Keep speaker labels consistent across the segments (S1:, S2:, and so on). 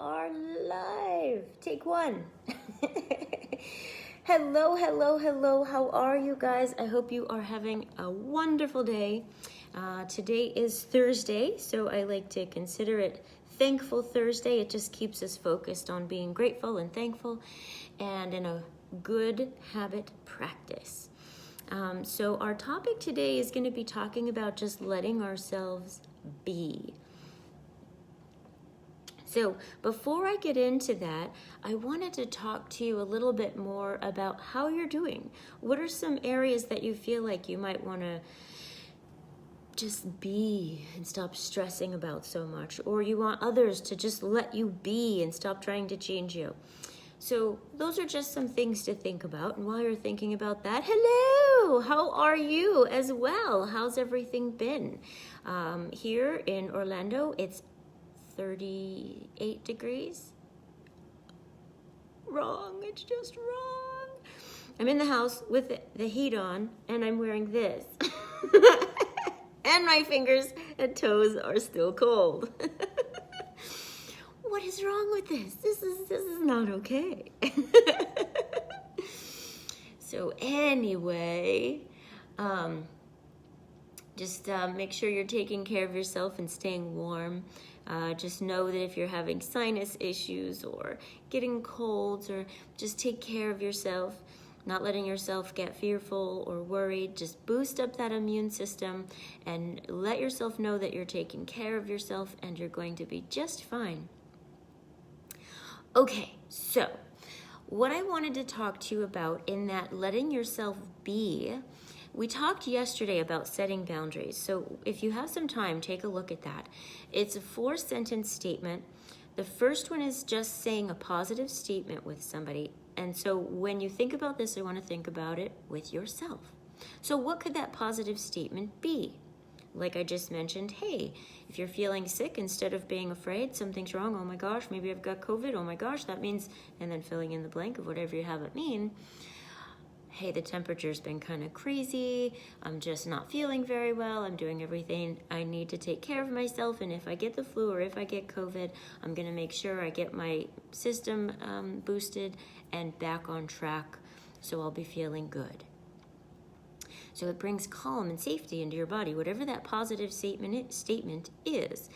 S1: are live. Take one. Hello, hello, hello. How are you guys? I hope you are having a wonderful day. Today is Thursday, so I like to consider it Thankful Thursday. It just keeps us focused on being grateful and thankful and in a good habit practice. So our topic today is going to be talking about just letting ourselves be. So before I get into that, I wanted to talk to you a little bit more about how you're doing. What are some areas that you feel like you might want to just be and stop stressing about so much, or you want others to just let you be and stop trying to change you? So those are just some things to think about. And while you're thinking about that, hello, how are you as well? How's everything been? Here in Orlando, it's 38 degrees. Wrong, it's just wrong. I'm in the house with the heat on and I'm wearing this. And my fingers and toes are still cold. What is wrong with this? This is not okay. So anyway, just make sure you're taking care of yourself and staying warm. Just know that if you're having sinus issues or getting colds, or just take care of yourself, not letting yourself get fearful or worried. Just boost up that immune system and let yourself know that you're taking care of yourself and you're going to be just fine. Okay, so what I wanted to talk to you about in that letting yourself be, we talked yesterday about setting boundaries. So if you have some time, take a look at that. It's a 4-sentence statement. The first one is just saying a positive statement with somebody. And so when you think about this, I want to think about it with yourself. So what could that positive statement be? Like I just mentioned, hey, if you're feeling sick, instead of being afraid, something's wrong, oh my gosh, maybe I've got COVID, oh my gosh, that means, and then filling in the blank of whatever you have it mean. Hey, the temperature's been kind of crazy, I'm just not feeling very well, I'm doing everything I need to take care of myself, and if I get the flu or if I get COVID, I'm going to make sure I get my system boosted and back on track, so I'll be feeling good. So it brings calm and safety into your body, whatever that positive statement is.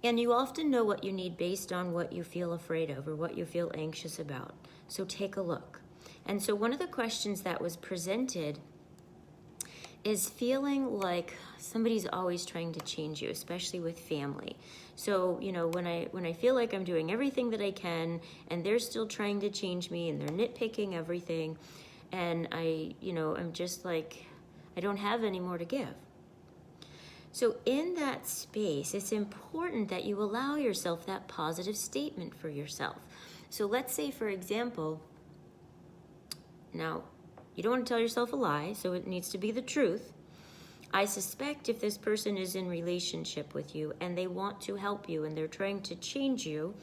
S1: And you often know what you need based on what you feel afraid of or what you feel anxious about. So take a look. And so one of the questions that was presented is feeling like somebody's always trying to change you, especially with family. So, you know, when I feel like I'm doing everything that I can and they're still trying to change me and they're nitpicking everything, and I'm just like, I don't have any more to give. So in that space, it's important that you allow yourself that positive statement for yourself. So let's say, for example, now, you don't want to tell yourself a lie, so it needs to be the truth. I suspect if this person is in relationship with you and they want to help you and they're trying to change you,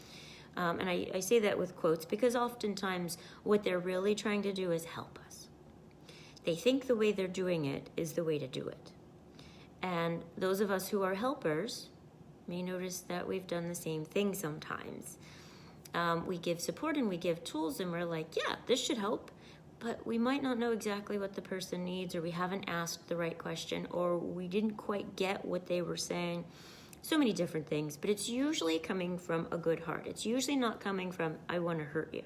S1: and I say that with quotes because oftentimes what they're really trying to do is help us. They think the way they're doing it is the way to do it. And those of us who are helpers may notice that we've done the same thing sometimes. We give support and we give tools and we're like, yeah, this should help. But we might not know exactly what the person needs, or we haven't asked the right question, or we didn't quite get what they were saying. So many different things, but it's usually coming from a good heart. It's usually not coming from, I want to hurt you,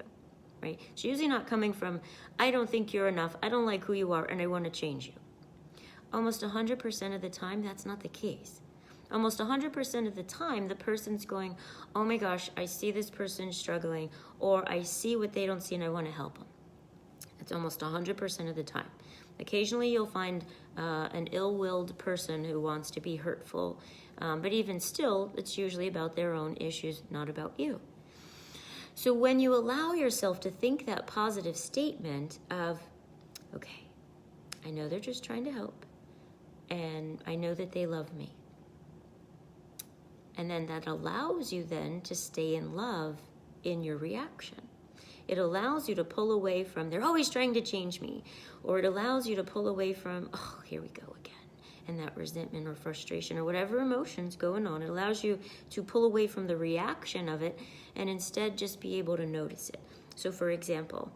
S1: right? It's usually not coming from, I don't think you're enough, I don't like who you are, and I want to change you. Almost 100% of the time, that's not the case. Almost 100% of the time, the person's going, oh my gosh, I see this person struggling, or I see what they don't see and I want to help them. It's almost 100% of the time. Occasionally you'll find an ill-willed person who wants to be hurtful, but even still, it's usually about their own issues, not about you. So when you allow yourself to think that positive statement of, okay, I know they're just trying to help, and I know that they love me. And then that allows you then to stay in love in your reaction. It allows you to pull away from, they're always trying to change me. Or it allows you to pull away from, oh, here we go again. and that resentment or frustration or whatever emotion's going on. It allows you to pull away from the reaction of it and instead just be able to notice it. So for example,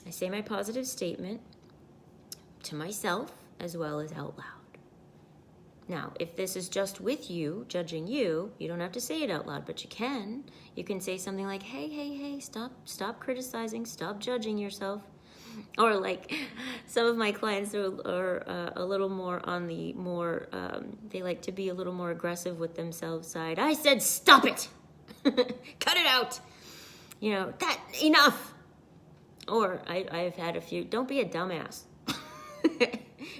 S1: I say my positive statement to myself as well as out loud. Now, if this is just with you, judging you, you don't have to say it out loud, but you can. You can say something like, hey, stop criticizing, stop judging yourself. Or like some of my clients are a little more on the more, they like to be a little more aggressive with themselves side. I said, stop it. Cut it out. Enough. Or I've had a few, don't be a dumbass.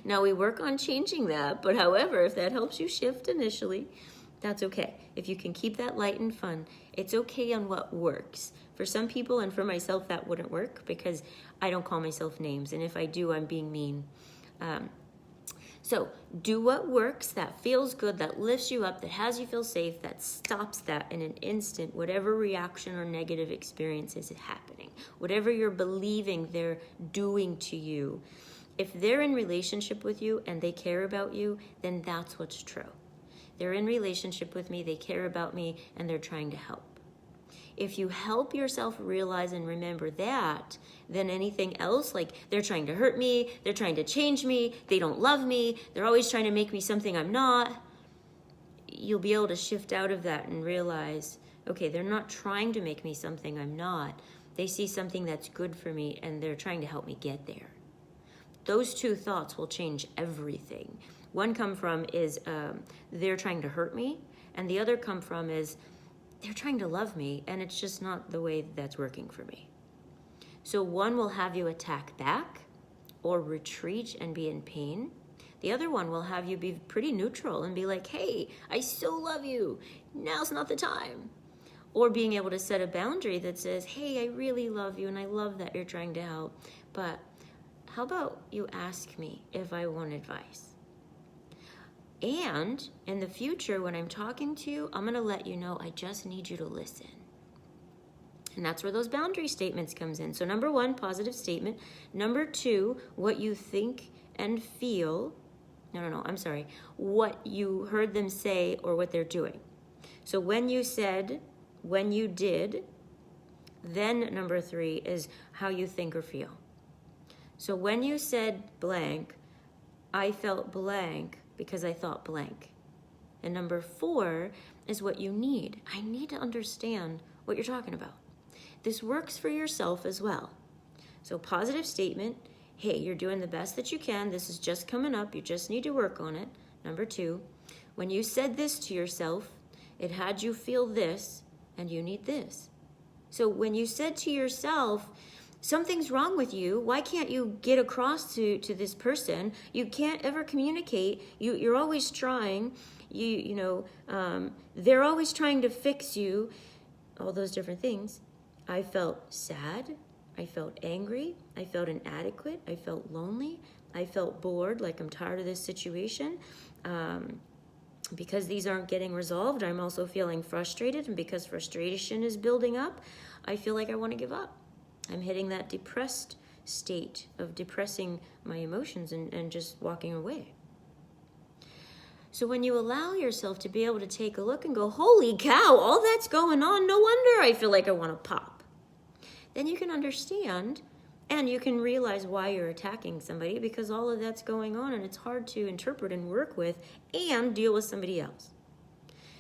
S1: Now we work on changing that, but however, if that helps you shift initially, that's okay. If you can keep that light and fun, it's okay on what works. For some people and for myself, that wouldn't work because I don't call myself names. And if I do, I'm being mean. So do what works, that feels good, that lifts you up, that has you feel safe, that stops that in an instant, whatever reaction or negative experience is happening, whatever you're believing they're doing to you. If they're in relationship with you and they care about you, then that's what's true. They're in relationship with me, they care about me, and they're trying to help. If you help yourself realize and remember that, then anything else, like they're trying to hurt me, they're trying to change me, they don't love me, they're always trying to make me something I'm not, you'll be able to shift out of that and realize, okay, they're not trying to make me something I'm not. They see something that's good for me and they're trying to help me get there. Those two thoughts will change everything. One come from is they're trying to hurt me, and the other come from is they're trying to love me, and it's just not the way that's working for me. So one will have you attack back or retreat and be in pain. The other one will have you be pretty neutral and be like, hey, I so love you. Now's not the time. Or being able to set a boundary that says, hey, I really love you, and I love that you're trying to help, but how about you ask me if I want advice? And in the future, when I'm talking to you, I'm going to let you know I just need you to listen. And that's where those boundary statements comes in. So number one, positive statement. Number two, what you think and feel. What you heard them say or what they're doing. So when you said, when you did, then number three is how you think or feel. So when you said blank, I felt blank because I thought blank. And number four is what you need. I need to understand what you're talking about. This works for yourself as well. So positive statement, hey, you're doing the best that you can. This is just coming up. You just need to work on it. Number two, when you said this to yourself, it had you feel this, and you need this. So when you said to yourself, something's wrong with you, why can't you get across to this person? You can't ever communicate. You're always trying. They're always trying to fix you. All those different things. I felt sad. I felt angry. I felt inadequate. I felt lonely. I felt bored, like I'm tired of this situation. Because these aren't getting resolved, I'm also feeling frustrated. And because frustration is building up, I feel like I want to give up. I'm hitting that depressed state of depressing my emotions and just walking away. So when you allow yourself to be able to take a look and go, holy cow, all that's going on, no wonder I feel like I want to pop. Then you can understand and you can realize why you're attacking somebody, because all of that's going on and it's hard to interpret and work with and deal with somebody else.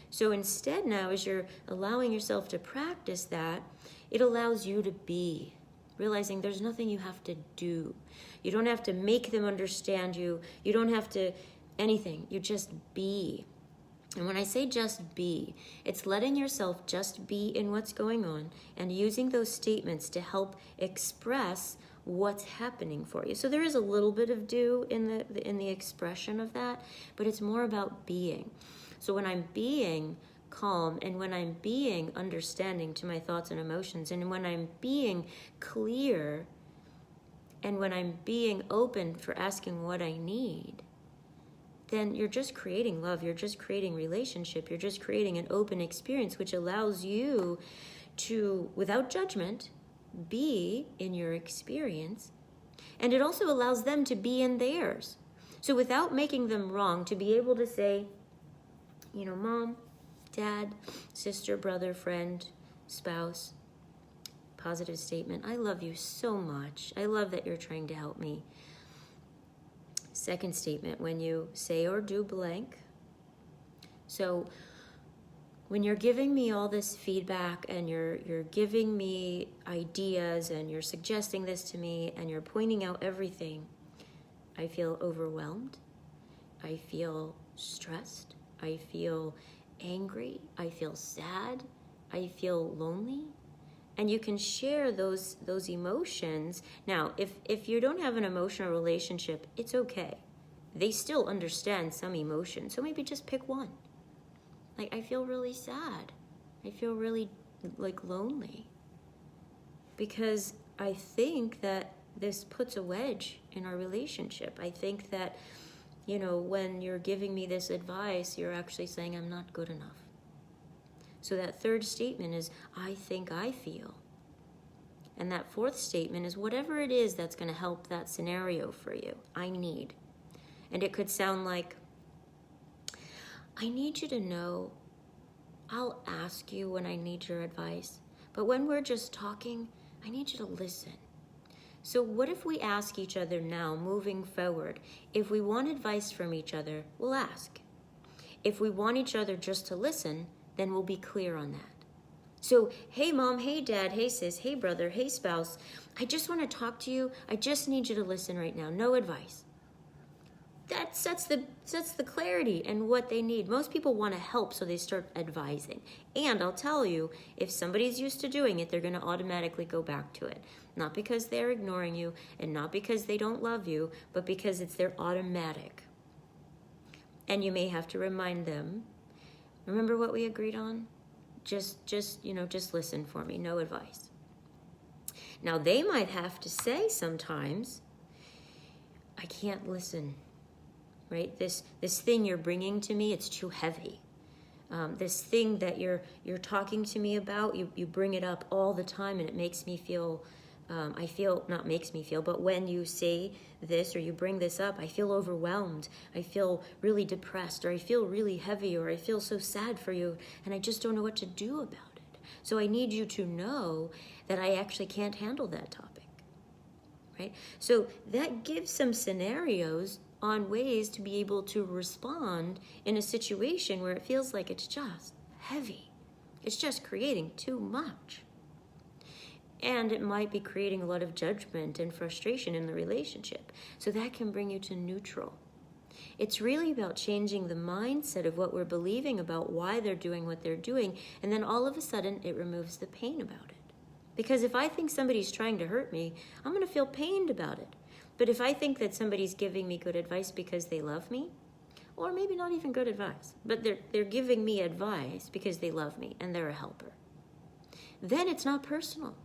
S1: So instead now, as you're allowing yourself to practice that, it allows you to be, realizing there's nothing you have to do. You don't have to make them understand you. You don't have to anything. You just be. And when I say just be, it's letting yourself just be in what's going on and using those statements to help express what's happening for you. So there is a little bit of do in the expression of that, but it's more about being. So when I'm being calm and when I'm being understanding to my thoughts and emotions and when I'm being clear and when I'm being open for asking what I need, then you're just creating love, you're just creating relationship, you're just creating an open experience which allows you to, without judgment, be in your experience. And it also allows them to be in theirs. So without making them wrong, to be able to say, mom, dad, sister, brother, friend, spouse, positive statement, I love you so much. I love that you're trying to help me. Second statement, when you say or do blank. So when you're giving me all this feedback and you're giving me ideas and you're suggesting this to me and you're pointing out everything, I feel overwhelmed. I feel stressed. I feel angry. I feel sad. I feel lonely. And you can share those emotions. Now, if you don't have an emotional relationship, it's okay. They still understand some emotion. So maybe just pick one. Like, I feel really sad. I feel really, lonely. Because I think that this puts a wedge in our relationship. I think that, when you're giving me this advice, you're actually saying I'm not good enough. So that third statement is, I think I feel. And that fourth statement is whatever it is that's going to help that scenario for you. I need. And it could sound like, I need you to know, I'll ask you when I need your advice. But when we're just talking, I need you to listen. So what if we ask each other now, moving forward, if we want advice from each other, we'll ask. If we want each other just to listen, then we'll be clear on that. So, hey mom, hey dad, hey sis, hey brother, hey spouse, I just want to talk to you. I just need you to listen right now. No advice. That sets the clarity and what they need. Most people want to help, so they start advising. And I'll tell you, if somebody's used to doing it, they're going to automatically go back to it. Not because they're ignoring you and not because they don't love you, but because it's their automatic. And you may have to remind them, remember what we agreed on? Just listen for me, no advice. Now they might have to say sometimes, I can't listen, right? This thing you're bringing to me, it's too heavy. This thing that you're talking to me about, you bring it up all the time and it makes me feel, but when you say this or you bring this up, I feel overwhelmed. I feel really depressed, or I feel really heavy, or I feel so sad for you, and I just don't know what to do about it. So I need you to know that I actually can't handle that topic, right? So that gives some scenarios on ways to be able to respond in a situation where it feels like it's just heavy. It's just creating too much. And it might be creating a lot of judgment and frustration in the relationship. So that can bring you to neutral. It's really about changing the mindset of what we're believing about why they're doing what they're doing. And then all of a sudden, it removes the pain about it. Because if I think somebody's trying to hurt me, I'm going to feel pained about it. But if I think that somebody's giving me good advice because they love me, or maybe not even good advice, but they're giving me advice because they love me and they're a helper, then it's not personal.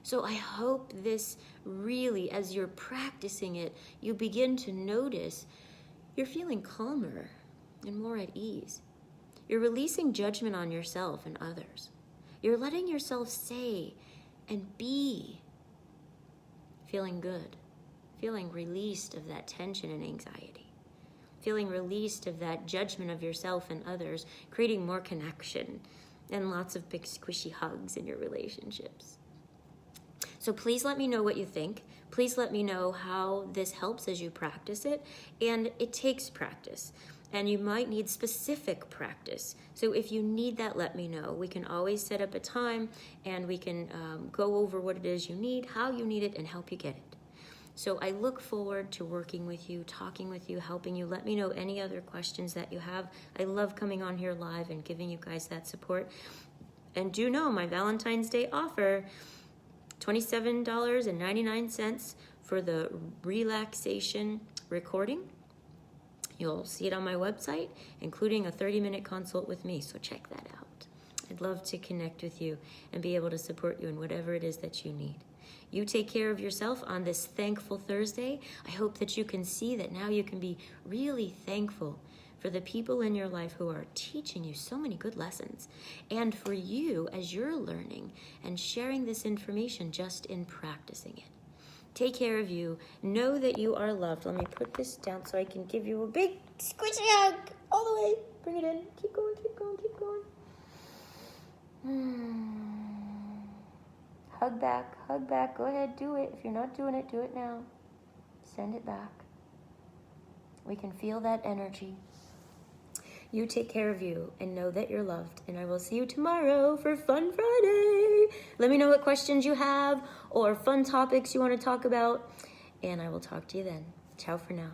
S1: So I hope this really, as you're practicing it, you begin to notice you're feeling calmer and more at ease. You're releasing judgment on yourself and others. You're letting yourself say and be feeling good, feeling released of that tension and anxiety, feeling released of that judgment of yourself and others, creating more connection and lots of big squishy hugs in your relationships. So please let me know what you think. Please let me know how this helps as you practice it. And it takes practice. And you might need specific practice. So if you need that, let me know. We can always set up a time and we can go over what it is you need, how you need it, and help you get it. So I look forward to working with you, talking with you, helping you. Let me know any other questions that you have. I love coming on here live and giving you guys that support. And do know my Valentine's Day offer, $27.99 for the relaxation recording. You'll see it on my website, including a 30-minute consult with me, so check that out. I'd love to connect with you and be able to support you in whatever it is that you need. You take care of yourself on this Thankful Thursday. I hope that you can see that now you can be really thankful for the people in your life who are teaching you so many good lessons, and for you as you're learning and sharing this information just in practicing it. Take care of you. Know that you are loved. Let me put this down so I can give you a big squishy hug all the way. Bring it in. Keep going, keep going, keep going. Hug back, hug back. Go ahead, do it. If you're not doing it, do it now. Send it back. We can feel that energy. You take care of you and know that you're loved. And I will see you tomorrow for Fun Friday. Let me know what questions you have or fun topics you want to talk about. And I will talk to you then. Ciao for now.